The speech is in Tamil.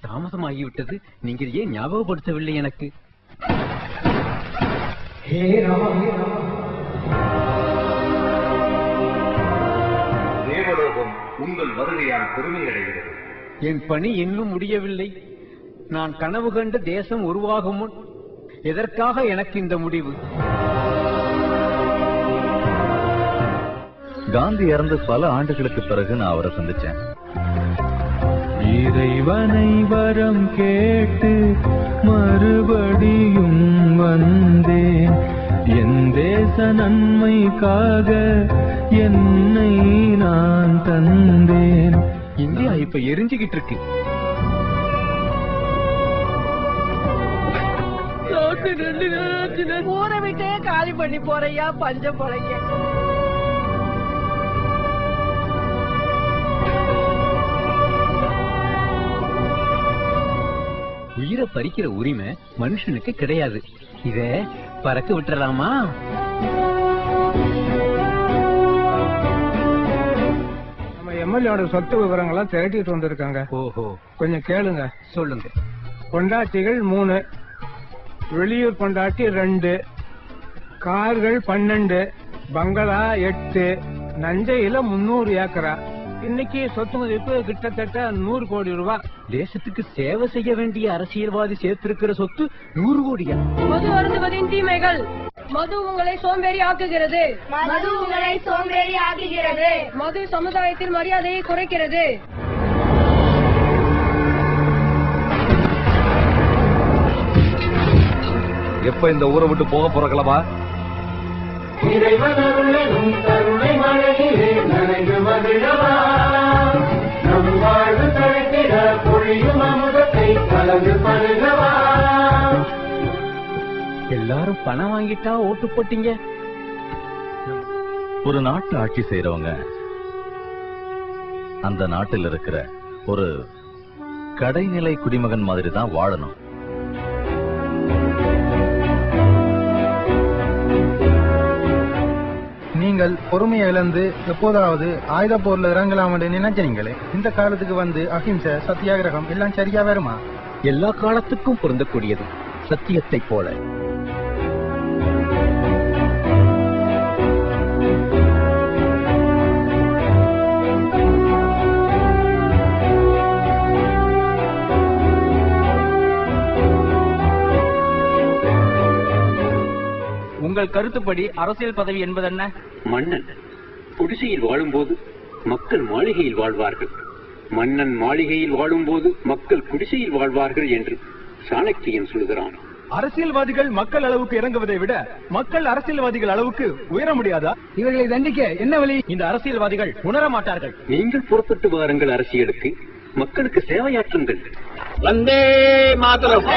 தாமதமாகிவிட்டது. நீங்கள் ஏன் ஞாபகப்படுத்தவில்லை எனக்கு? தேவலோகம் உங்கள் வருகையால் பெருமை அடைகிறது. என் பணி இன்னும் முடியவில்லை. நான் கனவு கண்ட தேசம் உருவாகும் முன் எதற்காக எனக்கு இந்த முடிவு? காந்தி இறந்து பல ஆண்டுகளுக்கு பிறகு நான் அவரை சந்திச்சேன். இறைவனை வரம் கேட்டு மறுபடியும் வந்தேன். என் தேச நன்மைக்காக என்னை நான் தந்தேன். இந்தியா இப்ப எரிஞ்சுகிட்டு இருக்கு. ஊரை விட்டே காலி பண்ணி போறையா பஞ்ச பொழைக்க. உயிரை பறிக்கிற உரிமை மனுஷனுக்கு கிடையாது. இத பறக்க விட்டுறலாமா? நம்ம எம்எல்ஏ சொத்து விவரங்கள்லாம் திரட்டிட்டு வந்திருக்காங்க. ஓஹோ, கொஞ்சம் கேளுங்க. சொல்லுங்க. பொண்டாட்டிகள் 3, வெளியூர் பொண்டாட்டி 2, கார்கள் 12, பங்களா 8, நஞ்சையில 300 ஏக்கரா. இன்னைக்கு சொத்து மதிப்பு கிட்டத்தட்ட 100 கோடி ரூபாய். தேசத்துக்கு சேவை செய்ய வேண்டிய அரசியல்வாதி சேர்த்திருக்கிற சொத்து 100 கோடியா? மது அருந்துவதின் தீமைகள். மது உங்களை சோம்பேறி ஆக்குகிறது. மது உங்களை சோம்பேறி ஆக்குகிறது. மது சமுதாயத்தில் மரியாதையை குறைக்கிறது. எப்ப இந்த ஊரை விட்டு போக போறங்களவா? எல்லாரும் பணம் வாங்கிட்டா ஓட்டு போட்டீங்க. ஒரு நாட்டு ஆட்சி செய்யறவங்க அந்த நாட்டில் இருக்கிற ஒரு கடைநிலை குடிமகன் மாதிரி தான் வாழணும். நீங்கள் பொறுமையை இழந்து எப்போதாவது ஆயுத போர்ல இறங்கலாம் என்று நினைச்சீங்களே, இந்த காலத்துக்கு வந்து அஹிம்சை, சத்தியாகிரகம் எல்லாம் சரியா வருமா? எல்லா காலத்துக்கும் பொருந்தக்கூடியது சத்தியத்தை போல. உங்கள் கருத்துப்படி அரசியல் பதவி என்பது என்ன? மன்னன் குடிசையில் வாழும்போது மக்கள் மாளிகையில் வாழ்வார்கள், மன்னன் மாளிகையில் வாழும்போது மக்கள் குடிசையில் வாழ்வார்கள் என்று சாணக்கியன் சொல்கிறான். அரசியல்வாதிகள் மக்கள் அளவுக்கு இறங்குவதை விட மக்கள் அரசியல்வாதிகள் அளவுக்கு உயர முடியாதா? இவர்களை தண்டிக்க என்ன வழி? இந்த அரசியல்வாதிகள் உணர மாட்டார்கள். நீங்கள் புறப்பட்டு வாருங்கள் அரசியலுக்கு, மக்களுக்கு சேவையாற்றுங்கள். வந்தே மாதரம்.